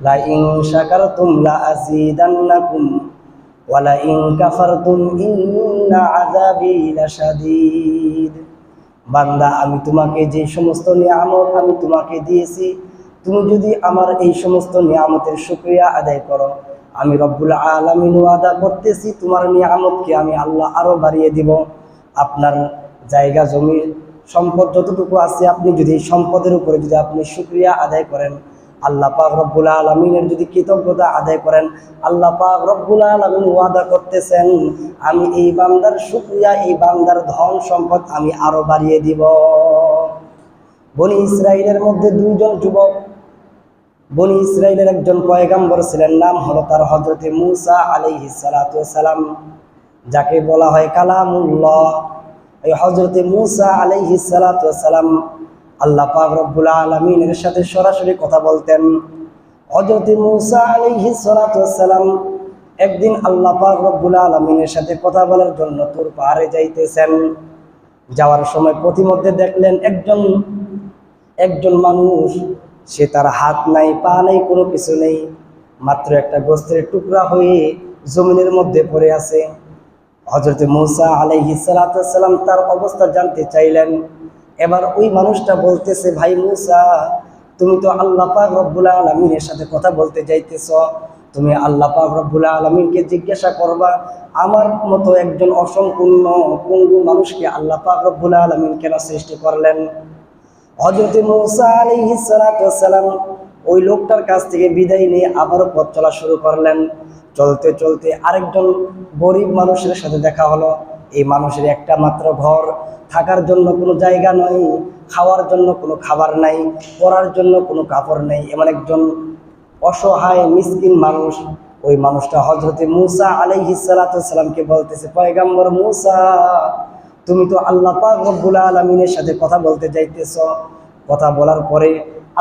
লা ইন শাকারতুম লা আযীদান্নাকুম ওয়া লা ইন কাফারতুম ইন্না আযাবি লাশাদীদ। বান্দা, আমি তোমাকে যে সমস্ত নিয়ামত আমি তোমাকে দিয়েছি, তুমি যদি আমার এই সমস্ত নিয়ামতের শুকরিয়া আদায় করো, আমি রব্বুল আলামিন ওয়াদা করতেছি তোমার নিয়ামতকে আমি আল্লাহ আরো বাড়িয়ে দিব। আপনার জায়গা জমি সম্পদ যতটুকু আছে, আপনি যদি এই সম্পদের উপরে যদি আপনি শুকরিয়া আদায় করেন, আল্লাহ পাক রব্বুল আলামিনের যদি কৃতজ্ঞতা আদায় করেন, আল্লাহ পাক রব্বুল আলামিন ওয়াদা করতেছেন আমি এই বান্দার শুকরিয়া, এই বান্দার ধন সম্পদ আমি আরো বাড়িয়ে দিব। বনি ইসরাইলের মধ্যে দুইজন যুবক, বনি ইসরাইলের একজন পয়গাম্বর ছিলেন, নাম হলো তার হযরতে মূসা আলাইহিস সালাতু ওয়াস সালাম, যাকে বলা হয় কালামুল্লাহ। এই হযরতে মূসা আলাইহিস সালাতু ওয়াস সালাম আল্লাহ পাক রব্বুল আলামিনের সাথে সরাসরি কথা বলতেন। হযরতে মূসা আলাইহিস সালাতু ওয়াস সালাম একদিন আল্লাহ পাক রব্বুল আলামিনের সাথে কথা বলার জন্য তুর পাহাড়ে যাইতেছেন। যাওয়ার সময় পথিমধ্যে দেখলেন একজন মানুষ, সে তার হাত নাই, পা নাই, কোনো কিছু নেই, মাত্র একটা গোস্তের টুকরা হয়ে জমিনের মধ্যে পড়ে আছে। হযরতে মূসা আলাইহিস সালাতু ওয়াস সালাম তার অবস্থা জানতে চাইলেন। এবার ওই মানুষটা বলতেছে, ভাই মূসা, তুমি তো আল্লাহ পাক রব্বুল আলামিনের সাথে কথা বলতে যাইতেছ, তুমি আল্লাহ পাক রব্বুল আলামিনকে জিজ্ঞাসা করবা আমার মতো একজন অসম্পূর্ণ পঙ্গু মানুষকে আল্লাহ পাক রব্বুল আলামিন কেন সৃষ্টি করলেন। হযরতে মূসা আলাইহিস সালাতু ওয়াস সালাম ওই লোকটার কাছ থেকে বিদায় নিয়ে আবারও পথ চলা শুরু করলেন। চলতে চলতে আরেকজন গরিব মানুষের সাথে দেখা হলো। এই মানুষের একটা মাত্র ঘর, থাকার জন্য কোনো জায়গা নয়, খাওয়ার জন্য কোনো খাবার নাই, পরার জন্য কোনো কাপড় নেই, এমন একজন অসহায় মিসকিন মানুষ। ওই মানুষটা হযরতে মূসা আলাইহিস সালাতু ওয়াস সালামকে বলতেছে, পয়গম্বর মূসা, তুমি তো আল্লাহ পাক রব্বুল আলামিনের সাথে কথা বলতে যাইতেছ, কথা বলার পরে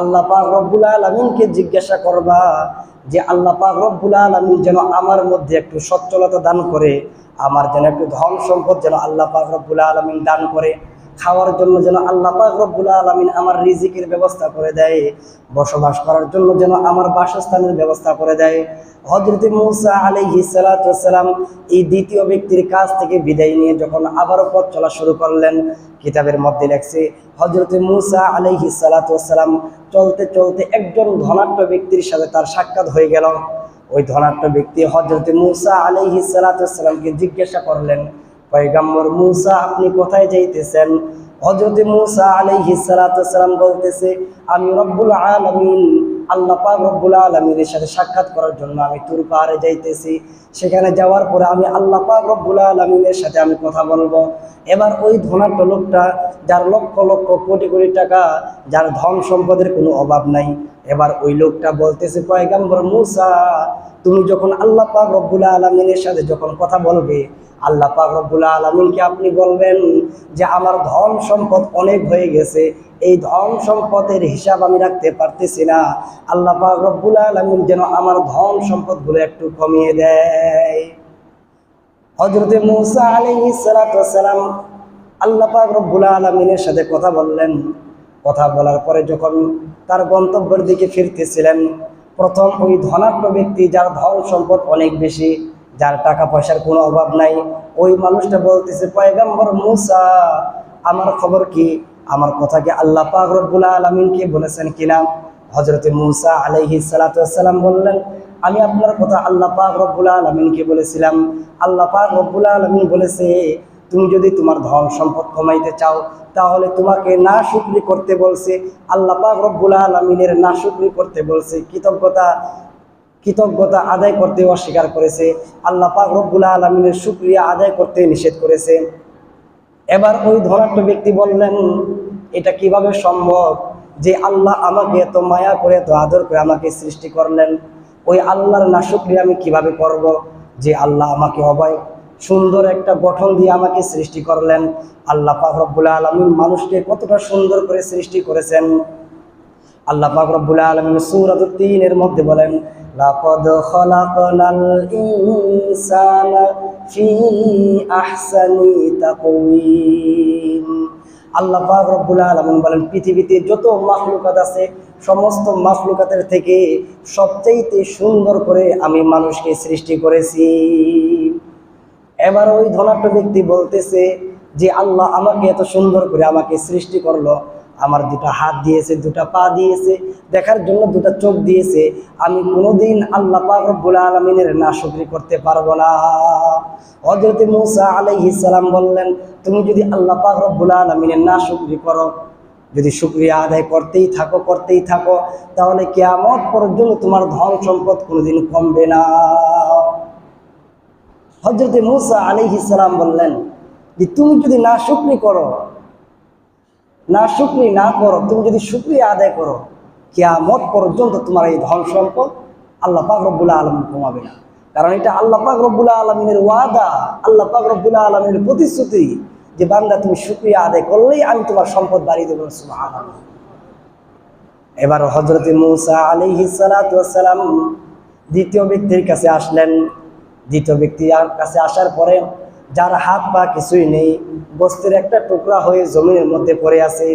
আল্লাহ পাক রব্বুল আলামিনকে জিজ্ঞাসা করবা যে আল্লাহ পাক রব্বুল আলামিন যেন আমার মধ্যে একটু সচ্ছলতা দান করে, আমার যেন একটু ধন সম্পদ যেন আল্লাহ পাক রব্বুল আলামিন দান করে, খাওয়ার জন্য যেন আল্লাহ পাক রব্বুল আলামিন আমার রিজিকের ব্যবস্থা করে দেয়, বসবাস করার জন্য যেন আমার বাসস্থানের ব্যবস্থা করে দেয়। হযরতে মূসা আলাইহিস সালাতু ওয়াস সালাম এই দ্বিতীয় ব্যক্তির কাছ থেকে বিদায় নিয়ে যখন আবারও পথ চলা শুরু করলেন, কিতাবের মধ্যে লেখছে হযরতে মূসা আলাইহিস সালাতু ওয়াস সালাম চলতে চলতে একজন ধনাঢ্য ব্যক্তির সাথে তার সাক্ষাৎ হয়ে গেল। ওই ধনাঢ্য ব্যক্তি হযরতে মূসা আলাইহিস সালাতু ওয়াস সালামকে জিজ্ঞাসা করলেন, পয়গম্বর মূসা, আপনি কোথায় যাইতেছেন? হযরতে মূসা আলাইহিস সালাতু ওয়াস সালাম বলতেছে, আমি রব্বুল আলামিন আল্লাহ পাক রব্বুল আলামিনের সাথে সাক্ষাৎ করার জন্য আমি তুর পাহাড়ে যাইতেছি। সেখানে যাওয়ার পরে আমি আল্লাহ পাক রব্বুল আলামিনের সাথে আমি কথা বলবো। এবার ওই ধনাঢ্য লোকটা, যার লক্ষ লক্ষ কোটি কোটি টাকা, যার ধন সম্পদের কোনো অভাব নাই, এবার ওই লোকটা বলতেছে, পয়গম্বর মূসা, তুমি যখন আল্লাহ পাক রব্বুল আলামিনের সাথে যখন কথা বলবে, আল্লাহ পাক রব্বুল আলামিনকে আপনি বলবেন যে আমার ধন সম্পদ অনেক হয়ে গেছে, এই ধন সম্পদের হিসাব আমি রাখতে পারতেছি না, আল্লাহ পাক রব্বুল আলামিন যেন আমার ধন সম্পদগুলো একটু কমিয়ে দেয়। হযরতে মূসা আলাইহিস সালাতু ওয়াস সালাম আল্লাহ পাক রব্বুল আলামিনের সাথে কথা বললেন। কথা বলার পরে যখন তার গন্তব্যের দিকে ফিরতেছিলেন, প্রথম ওই ধনাঢ্য ব্যক্তি, যার ধন সম্পদ অনেক বেশি, যার টাকা পয়সার কোনো অভাব নাই, ওই মানুষটা বলতেছে, পয়গম্বর মূসা, আমার খবর কি? আমার কথা কি আল্লাহ পাক রব্বুল আলামিনকে বলেছেন কিনা? হযরতে মূসা আলাইহিস সালাতু ওয়াস সালাম বললেন, আমি আপনার কথা আল্লাহ পাক রব্বুল আলামিনকে বলেছিলাম। আল্লাহ পাক রব্বুল আলামিন বলেছে, তুমি যদি তোমার ধন সম্পদ কমাইতে চাও তাহলে তোমাকে নাশুকরি করতে বলছে। আল্লাহ পাক রব্বুল আলামিনের নাশুকরি করতে বলছে, কৃতজ্ঞতা আদায় করতে অস্বীকার করেছে, আল্লাহ পাক রব্বুল আলামিনের শুকরিয়া আদায় করতে নিষেধ করেছে। এবার ওই ধনাঢ্য ব্যক্তি বললেন, এটা কিভাবে সম্ভব যে আল্লাহ আমাকে এত মায়া করে, এত আদর করে আমাকে সৃষ্টি করলেন, ওই আল্লাহর নাশুকরি আমি কিভাবে করব? যে আল্লাহ আমাকে অবাক সুন্দর একটা গঠন দিয়ে আমাকে সৃষ্টি করলেন, আল্লাহ পাক রব্বুল আলামিন মানুষকে কতটা সুন্দর করে সৃষ্টি করেছেন। আল্লাহ পাক রব্বুল আলামিন সূরাতুত তিনের মধ্যে বলেন, লাকাদ খালাকনাল ইনসানা ফি আহসানি তাকওয়িম। আল্লাহ পাক রব্বুল আলামিন বলেন, পৃথিবীতে যত মাখলুকাত আছে সমস্ত মাখলুকাতের থেকে সবচেয়ে সুন্দর করে আমি মানুষকে সৃষ্টি করেছি। এবার ওই ধনাঢ্য ব্যক্তি বলতেছে যে আল্লাহ আমাকে এত সুন্দর করে আমাকে সৃষ্টি করলো, আমার দুটো হাত দিয়েছে, দুটো পা দিয়েছে, দেখার জন্য দুটো চোখ দিয়েছে, আমি কোনোদিন আল্লাহ পাক রব্বুল আলামিনের নাশকরি করতে পারবো না। হযরত মূসা আলাইহিস সালাম বললেন, তুমি যদি আল্লাহ পাক রব্বুল আলামিনের নাশকরি করো, যদি শুকরিয়া আদায় করতেই থাকো, তাহলে কিয়ামত পর্যন্ত তোমার ধন সম্পদ কোনোদিন কমবে না। হযরত মূসা আলাইহিস সালাম বললেন যে তুমি যদি নাশকরি না করো, তুমি যদি শুকরিয়া আদায় করো, কিয়ামত পর্যন্ত তোমার এই ধন সম্পদ আল্লাহ পাক রব্বুল আলামিন কমাবে না। কারণ এটা আল্লাহ পাক রব্বুল আলামিনের ওয়াদা, আল্লাহ পাক রব্বুল আলামিনের প্রতিশ্রুতি যে বান্দা তুমি শুকরিয়া আদায় করলেই আমি তোমার সম্পদ বাড়িয়ে দেব। সুবহানাল্লাহ। এবার হযরত মূসা আলাইহিস সালাতু ওয়াস সালাম দ্বিতীয় ব্যক্তির কাছে আসলেন। দ্বিতীয় ব্যক্তির কাছে আসার পরে যার হাত পা কিছুই নেই, বস্তির একটা টুকরা হয়ে জমিনের মধ্যে পড়ে আছে।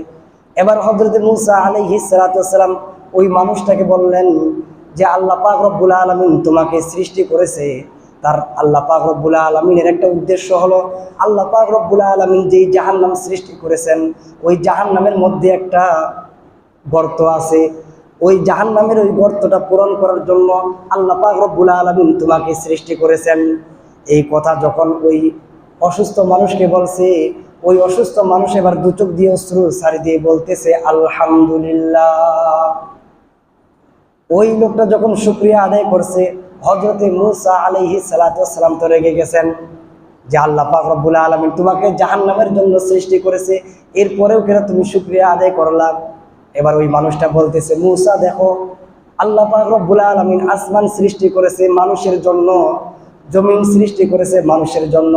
এবার হযরত মূসা আলাইহিস সালাতু ওয়াস সালাম ওই মানুষটাকে বললেন যে আল্লাহ পাক রব্বুল আলামিন তোমাকে সৃষ্টি করেছে, তার আল্লাহ পাক রব্বুল আলামিনের একটা উদ্দেশ্য হলো আল্লাহ পাক রব্বুল আলামিন যেই জাহান্নাম সৃষ্টি করেছেন, ওই জাহান্নামের মধ্যে একটা গর্ত আছে, ওই জাহান্নামের ওই গর্তটা পূরণ করার জন্য আল্লাহ পাক রব্বুল আলামিন তোমাকে সৃষ্টি করেছেন। এই কথা যখন ওই অসুস্থ মানুষকে বলছে, ওই অসুস্থ মানুষ এবার দু চোখ দিয়ে অশ্রু সারি দিয়ে বলতেছে আলহামদুলিল্লাহ। ওই লোকটা যখন শুকরিয়া আদায় করছে, হযরত মূসা আলাইহিস সালাতু ওয়াস সালাম তো রেগে গেছেন যে আল্লাহ পাক রব্বুল আলামিন তোমাকে জাহান্নামের জন্য সৃষ্টি করেছে, এরপরেও কেন তুমি শুকরিয়া আদায় করলা? এবার ওই মানুষটা বলতেছে, মূসা দেখো, আল্লাহ পাক রব্বুল আলামিন আসমান সৃষ্টি করেছে মানুষের জন্য, জমিন সৃষ্টি করেছে মানুষের জন্য,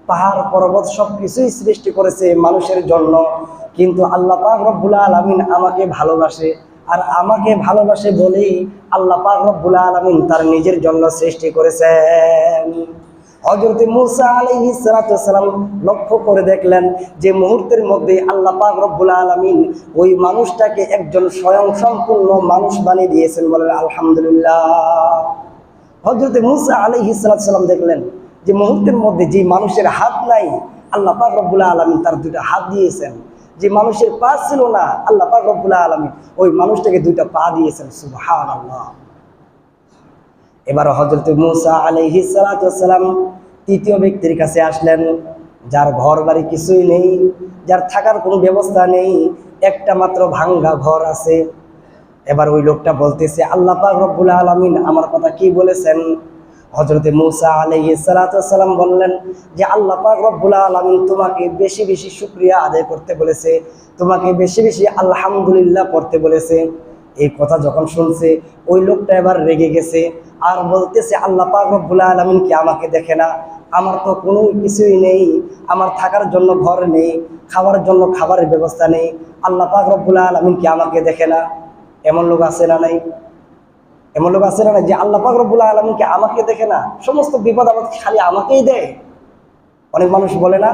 পাহাড় পর্বত সবকিছুই সৃষ্টি করেছে মানুষের জন্য, কিন্তু আল্লাহ পাক রব্বুল আলামিন আমাকে ভালোবাসে, আর আমাকে ভালোবাসে বলেই আল্লাহ পাক রব্বুল আলামিন তার নিজের জন্য সৃষ্টি করেছেন। হযরত মূসা আলাইহিস সালাতু ওয়াস সালাম লক্ষ্য করে দেখলেন যে মুহূর্তের মধ্যে আল্লাহ পাক রব্বুল আলামিন ওই মানুষটাকে একজন স্বয়ং সম্পূর্ণ মানুষ বানিয়ে দিয়েছেন। বলেন আলহামদুলিল্লাহ। হযরত মূসা আলাইহিস সালাতু ওয়াস সালাম দেখলেন যে মুহূর্তের মধ্যে যে মানুষের হাত নাই, আল্লাহ পাক রব্বুল আলামিন তার দুটো হাত দিয়েছেন। যে মানুষের পা ছিল না, আল্লাহ পাক রব্বুল আলামিন ওই মানুষটাকে দুইটা পা দিয়েছেন। সুবহানাল্লাহ। এবার হযরত মূসা আলাইহিস সালাতু ওয়াস সালাম তৃতীয় ব্যক্তির কাছে আসলেন, যার ঘর বাড়ি কিছুই নেই, যার থাকার কোনো ব্যবস্থা নেই, একটা মাত্র ভাঙ্গা ঘর আছে। এবার ওই লোকটা বলতেছে আল্লাহ পাক রব্বুল আলামিন আমার কথা কি বলেছেন? হযরত মূসা আলাইহিস সালাতু ওয়াস সালাম বললেন যে আল্লাহ পাক রব্বুল আলামিন তোমাকে বেশি বেশি শুকরিয়া আদায় করতে বলেছে, তোমাকে বেশি বেশি আলহামদুলিল্লাহ পড়তে বলেছে। এই কথা যখন শুনছে, ওই লোকটা এবার রেগে গেছে আর বলতেছে আল্লাহ পাক রব্বুল আলামিন কি আমাকে দেখে না? আমার তো কোনো কিছুই নেই, আমার থাকার জন্য ঘর নেই, খাওয়ার জন্য খাবারের ব্যবস্থা নেই, আল্লাহ পাক রব্বুল আলামিন কি আমাকে দেখে না? এমন লোক আছে না নাই? এমন লোক আছে না যে আল্লাহ পাক রব্বুল আলামিন কি আমাকে দেখে না? সমস্ত বিপদ আপদ খালি আমাকেই দেয়। অনেক মানুষ বলে না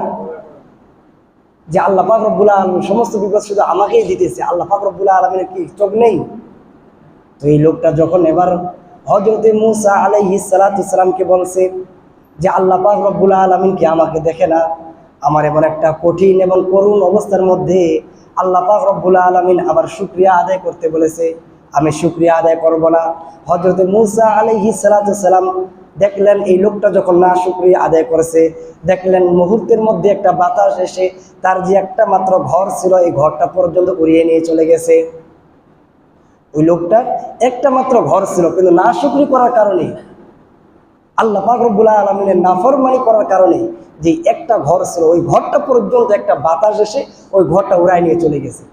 যে আল্লাহ পাক রব্বুল আলামিন সমস্ত বিপদ শুধু আমাকেই দিতেছে, আল্লাহ পাক রব্বুল আলামিনের কি চোখ নেই? তো এই লোকটা যখন এবার হযরত মূসা আলাইহিস সালাতু ওয়াস সালামকে বলছে যে আল্লাহ পাক রব্বুল আলামিন কি আমাকে দেখে না? আমার এমন একটা কঠিন এবং করুণ অবস্থার মধ্যে আল্লাহ পাক রব্বুল আলামিন আবার শুকরিয়া আদায় করতে বলেছে, আমি শুকরিয়া আদায় করব না। হযরত মূসা আলাইহিস সালাতু ওয়াস সালাম দেখলেন এই লোকটা যখন না শুকরিয়া আদায় করেছে, দেখলেন মুহূর্তের মধ্যে একটা বাতাস এসে তার যে একটা মাত্র ঘর ছিল, এই ঘরটা পর্যন্ত উড়িয়ে নিয়ে চলে গেছে। ওই লোকটার একটা মাত্র ঘর ছিল, কিন্তু না শুকরি করার কারণে, আল্লাহ পাক রব্বুল আলামিনের নাফরমানি করার কারণে যে একটা ঘর ছিল, ওই ঘরটা পর্যন্ত একটা বাতাস এসে ওই ঘরটা উড়াই নিয়ে চলে গেছে।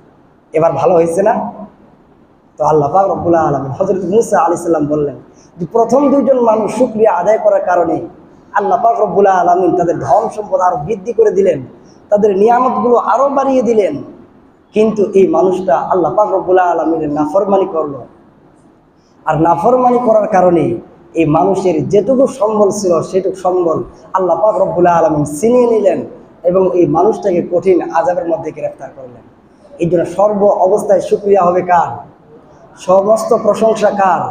এবার ভালো হয়েছে না? তো আল্লাহ পাক রব্বুল আলামিন হযরত মূসা আলাইহিস সালাম বললেন যে প্রথম দুইজন মানুষ শুকরিয়া আদায় করার কারণে আল্লাহ পাক রব্বুল আলামিন তাদের ধন সম্পদ আরো বৃদ্ধি করে দিলেন, তাদের নিয়ামতগুলো আরো বাড়িয়ে দিলেন। কিন্তু এই মানুষটা আল্লাহ পাক রব্বুল আলামিনের নাফরমানি করলো, আর নাফরমানি করার কারণে এই মানুষের যেটুকু সম্বল ছিল সেটুকু সম্বল আল্লাহ পাক রব্বুল আলামিন ছিনিয়ে নিলেন এবং এই মানুষটাকে কঠিন আযাবের মধ্যে গ্রেফতার করলেন। এই জন্য সর্ব অবস্থায় শুকরিয়া হবে কার? সমস্ত প্রশংসা কার?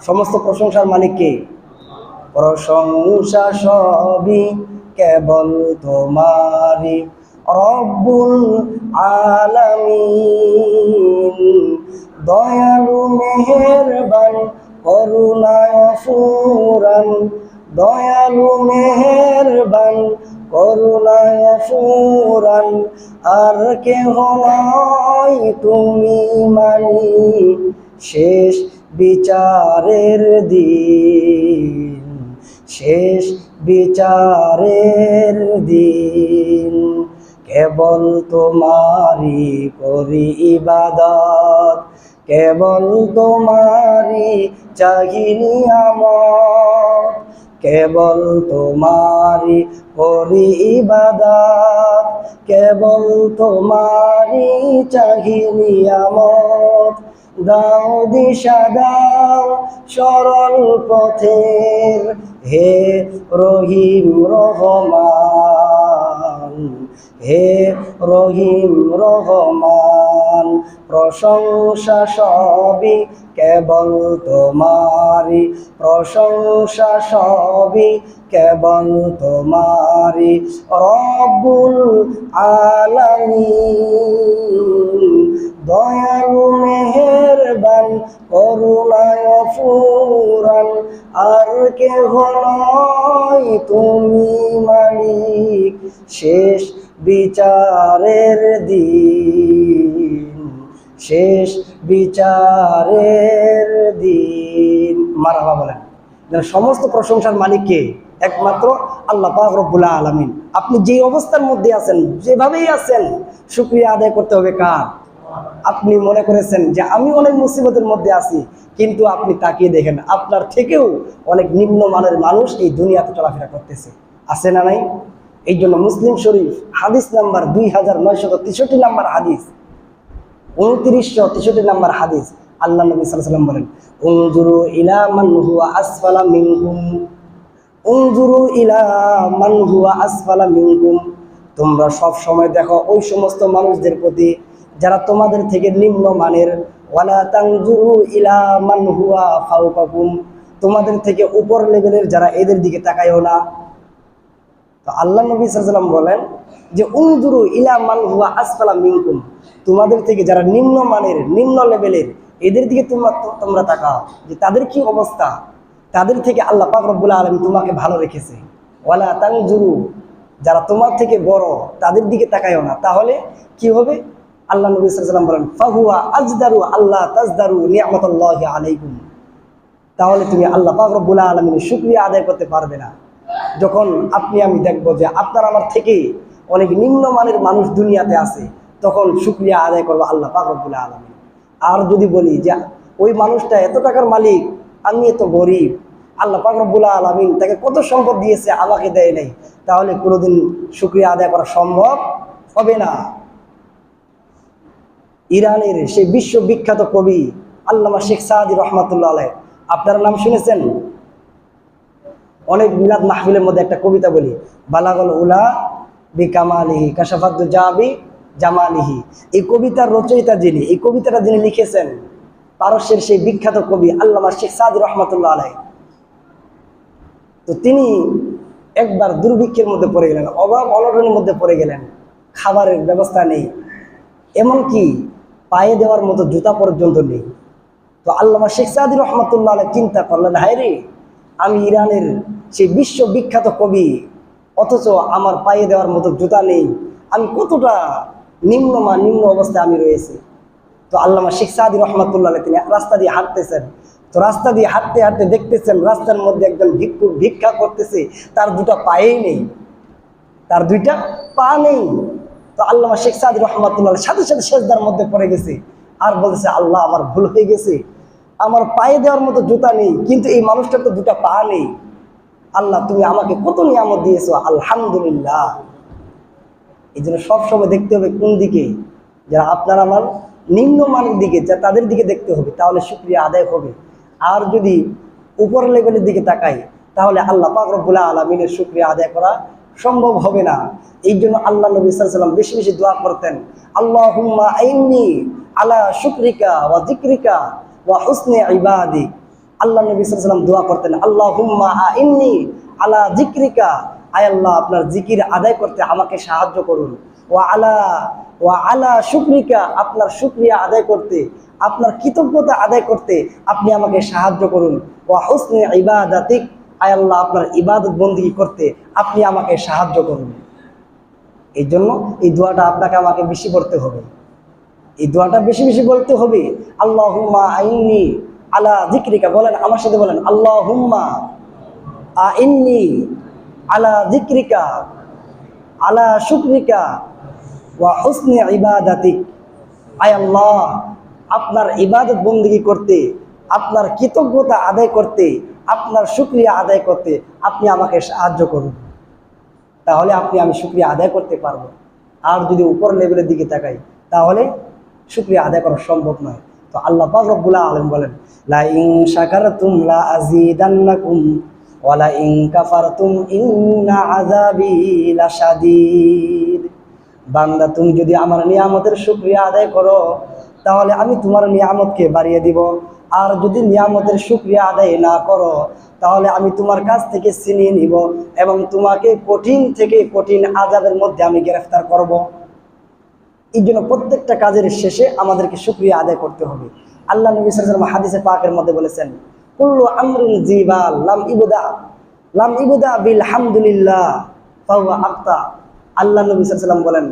সমস্ত প্রশংসার মালিক কে? প্রশংসা সবই কেবল তোমারই রব্বুল আলামিন। দয়ালু মেহেরবান করুণায় ফুরান, দয়ালু মেহেরবান করুণায় ফুরান, আর কেহ নয় তুমি মালিক শেষ বিচারের দিন, শেষ বিচারের দিন। কেবল তোমারই করি ইবাদত, কেবল তোমারই চাহি নিয়ামত, কেবল তোমারই করি ইবাদত, কেবল তোমারই চাহি নিয়ামত। দাও দিশা দাও সরল পথের, হে রহিম রহমান, হে রহিম রহমান। প্রশংসা সবই কেবল তোমারই, প্রশংসা সবই কেবল তোমারই রব্বুল আলামিন। দয়ালু মেহেরবান করুণায় ফুরান, আর কেহ নয় তুমি মালিক শেষ বিচারের দিন, শেষ বিচারের দিন। মারহাবা বলেন। সমস্ত প্রশংসার মালিক কে? একমাত্র আল্লাহ পাক রব্বুল আলামিন। আপনি যে অবস্থার মধ্যে আছেন, যেভাবেই আছেন, শুকরিয়া আদায় করতে হবে কার? আপনি মনে করেছেন যে আমি অনেক মুসিবতের মধ্যে আছি, কিন্তু আপনি তাকিয়ে দেখেন আপনার থেকেও অনেক নিম্নমানের মানুষ এই দুনিয়াতে চলাফেরা করতেছে, আছে না নাই? এই জন্য মুসলিম শরীফ হাদিস নাম্বার 2963 নাম্বার হাদিস, 2963 নাম্বার হাদিস, আল্লাহ নবী সাল্লাল্লাহু আলাইহি ওয়াসাল্লাম বলেন, উনজুরু ইলা মান হুয়া আসফালা মিনকুম, উনজুরু ইলা মান হুয়া আসফালা মিনকুম। তোমরা সব সময় দেখো ওই সমস্ত মানুষদের প্রতি যারা তোমাদের থেকে নিম্ন মানের, ওয়ালা তানজুরু ইলা মান হুয়া ফাওকাকুম, তোমাদের থেকে উপর লেভেলের যারা, এদের দিকে তাকাইও না। তো আল্লাহ নবী সাল্লাল্লাহু আলাইহি ওয়াসাল্লাম বলেন যে উনজুরু ইলা মান হুয়া আসফালা মিনকুম, তোমাদের থেকে যারা নিম্ন মানের, নিম্ন লেভেলের, এদের দিকে তোমরা তাকাও যে তাদের কি অবস্থা। তাদের থেকে আল্লাহ পাক রব্বুল আলামিন তোমাকে ভালো রেখেছে। ওয়ালা তানজুরু, যারা তোমার থেকে বড়, তাদের দিকে তাকাইও না, তাহলে কি হবে? আল্লাহ নবী সাল্লাল্লাহু আলাইহি ওয়াসাল্লাম বলেন ফাহুয়া আজদারু আল্লাহ তাজদারু নি'মাতাল্লাহি আলাইকুম, তাহলে তুমি আল্লাহ পাক রব্বুল আলামিনের শুকরিয়া আদায় করতে পারবে না। যখন আপনি আমি দেখবো যে আপনার আমার থেকে অনেক নিম্নমানের মানুষ দুনিয়াতে আছে, তখন শুকরিয়া আদায় করবো আল্লাহ পাক রব্বুল আলামিন। আর যদি বলি যে ওই মানুষটা এত টাকার মালিক, আমি এত গরিব, আল্লাহ পাক রব্বুল আলামিন তাকে কত সম্পদ দিয়েছে, আমাকে দেয় নাই, তাহলে কোনোদিন শুকরিয়া আদায় করা সম্ভব হবে না। ইরানের সেই বিশ্ববিখ্যাত কবি আল্লামা শেখ সাদি রহমাতুল্লাহ আলাইহ, আপনারা নাম শুনেছেন? অনেক মিলাদ মাহফিলের মধ্যে একটা কবিতা বলি, বালাগল উলা বিকামালিহি কাশাফাতু জাবি জামালিহি। এই কবিতার রচয়িতা যিনি, এই কবিতাটা যিনি লিখেছেন, পারস্যের সেই বিখ্যাত কবি আল্লামা শেখ সাদি রহমাতুল্লাহ আলাইহ। তো তিনি একবার দুর্ভিক্ষের মধ্যে পড়ে গেলেন, অভাব অনটনের মধ্যে পড়ে গেলেন, খাবারের ব্যবস্থা নেই, এমনকি পায়ে দেওয়ার মতো জুতা পর্যন্ত নেই। তো আল্লামা শেখ সাদি রহমাতুল্লাহ আলাইহ চিন্তা করলেন, হায় রে, আমি ইরানের সেই বিশ্ববিখ্যাত কবি, অথচ আমার পায়ে দেওয়ার মতো জুতা নেই, আমি কতটা নিম্ন অবস্থায় আমি রয়েছি। তো আল্লামা শেখ সাদি রহমাতুল্লাহ আলাইহ তিনি রাস্তা দিয়ে হাঁটতেছেন, তো রাস্তা দিয়ে হাঁটতে হাঁটতে দেখতেছেন রাস্তার মধ্যে একজন ভিক্ষুক ভিক্ষা করতেছে, তার দুটা পায়েই নেই, তার দুইটা পা নেই। তো আল্লামা শেখ সাদি রহমাতুল্লাহ সাথে সাথে সেজদার মধ্যে পড়ে গেছে, আর বলতেছে, আল্লাহ আমার ভুল হয়ে গেছে, আমার পায়ে দেওয়ার মতো জুতা নেই, কিন্তু এই মানুষটার তো দুটা পা নেই, আল্লাহ তুমি আমাকে কত নিয়ামত দিয়েছো, আলহামদুলিল্লাহ। এই জন্য সবসময় দেখতে হবে কোন দিকে, যারা আপনার আমার নিম্নমানের দিকে, যা তাদের দিকে দেখতে হবে, তাহলে শুকরিয়া আদায় হবে। আর যদি উপর লেভেলের দিকে তাকাই, তাহলে আল্লাহ পাক রব্বুল আলামিনের শুকরিয়া আদায় করা সম্ভব হবে না। এই জন্য আল্লাহ নবী সাল্লাল্লাহু আলাইহি ওয়াসাল্লাম বেশি বেশি দোয়া করতেন, আল্লাহুম্মা আইন্নি আলা শুকরিকা ওয়া যিকরিকা ওয়া হুসনি ইবাদিক। আল্লাহ নবী সাল্লাল্লাহু আলাইহি ওয়াসাল্লাম দোয়া করতেন, আল্লাহুম্মা আইন্নি আলা যিকরিকা, আয় আল্লাহ আপনার জিকির আদায় করতে আমাকে সাহায্য করুন। ওয়া আলা শুকরিকা, আপনার শুকরিয়া আদায় করতে, আপনার কৃতজ্ঞতা আদায় করতে আপনি আমাকে সাহায্য করুন। ওয়া হুসনি ইবাদাতিক, আয় আল্লাহ আপনার ইবাদত বন্দেগী করতে আপনি আমাকে সাহায্য করুন। এই জন্য এই দোয়াটা আপনাকে আমাকে বেশি পড়তে হবে, এই দোয়াটা বেশি বেশি বলতে হবে। আল্লাহুম্মা আইন্নি আলা যিকরিকা, বলেন আমার সাথে বলেন, আল্লাহুম্মা আইন্নি আলা যিকরিকা আলা শুকরিকা ওয়া হুসনি ইবাদাতিক, আয় আল্লাহ আপনার ইবাদত বন্দেগী করতে, আপনার কৃতজ্ঞতা আদায় করতে, আপনার শুকরিয়া আদায় করতে আপনি আমাকে সাহায্য করুন। তাহলে আমি শুকরিয়া আদায় করতে পারবো। আর যদি উপর লেভেলের দিকে তাকাই তাহলে শুকরিয়া আদায় করা সম্ভব নয়। তো আল্লাহ পাক রব্বুল আলামিন বলেন, লা ইন শাকারতুম লা আযীদান্নাকুম ওয়া লা ইন কাফারতুম ইন্না আযাবি লাশাদীদ। বান্দা তুমি যদি আমার নিয়ামতের শুকরিয়া আদায় করো তাহলে আমি তোমার নিয়ামতকে বাড়িয়ে দিব, আর যদি নিয়ামতের শুকরিয়া আদায় না করো তাহলে আমি তোমার কাছ থেকে ছিনিয়ে নিব এবং তোমাকে কঠিন থেকে কঠিন আযাবের মধ্যে আমি গ্রেফতার করব। এই জন্য প্রত্যেকটা কাজের শেষে আমাদেরকে শুকরিয়া আদায় করতে হবে। আল্লাহ নবী সাল্লাল্লাহু আলাইহি ওয়াসাল্লাম হাদিসে পাকের মধ্যে বলেছেন, কুল্লু আমরিন জিবাল লাম ইবদা বিল হামদুলিল্লাহ ফাহুয়া আখতা। আল্লাহ নবী সাল্লাল্লাহু আলাইহি ওয়াসাল্লাম বলেন,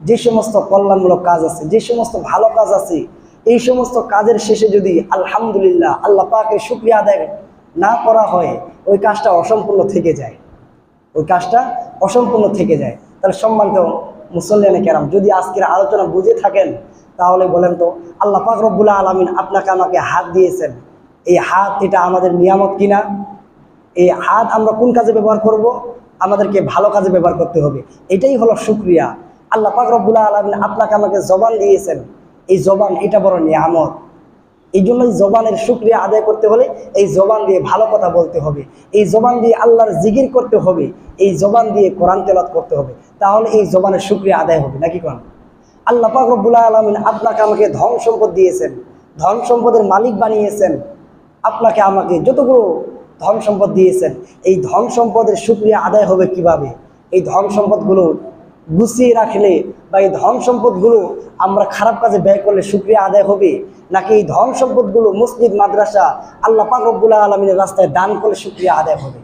যে সমস্ত কল্যাণমূলক কাজ আছে, যে সমস্ত ভালো কাজ আছে, এই সমস্ত কাজের শেষে যদি আলহামদুলিল্লাহ আল্লাহ পাকের শুকরিয়া আদায় না করা হয় ওই কাজটা অসম্পূর্ণ থেকে যায়, ওই কাজটা অসম্পূর্ণ থেকে যায়। তাহলে সম্মানিত মুসল্লিয়ানে কেরাম, যদি আজকের আলোচনা বুঝে থাকেন তাহলে বলেন তো, আল্লাহ পাক রব্বুল আলামিন আপনাকে আমাকে হাত দিয়েছেন, এই হাত এটা আমাদের নিয়ামত কিনা? এই হাত আমরা কোন কাজে ব্যবহার করব? আমাদেরকে ভালো কাজে ব্যবহার করতে হবে, এটাই হলো শুকরিয়া। আল্লাহ পাক রব্বুল আলামিন আপনাকে আমাকে জবান দিয়েছেন, এই জবান এটা বড় নিয়ামত। এই জন্য এই জবানের শুকরিয়া আদায় করতে হলে এই জবান দিয়ে ভালো কথা বলতে হবে, এই জবান দিয়ে আল্লাহর জিকির করতে হবে, এই জবান দিয়ে কোরআন তেলাওয়াত করতে হবে, তাহলে এই জবানের শুকরিয়া আদায় হবে। নাকি কোন? আল্লাহ পাক রব্বুল আলামিন আপনাকে আমাকে ধন সম্পদ দিয়েছেন, ধন সম্পদের মালিক বানিয়েছেন, আপনাকে আমাকে যতগুলো ধন সম্পদ দিয়েছেন, এই ধন সম্পদের শুকরিয়া আদায় হবে কিভাবে? এই ধন সম্পদগুলো গুছিয়ে রাখলে বা এই ধন সম্পদগুলো আমরা খারাপ কাজে ব্যয় করলে শুকরিয়া আদায় হবে, নাকি এই ধন সম্পদগুলো মসজিদ মাদ্রাসা আল্লাহ পাক রব্বুল আলামিনের রাস্তায় দান করলে শুকরিয়া আদায় হবে?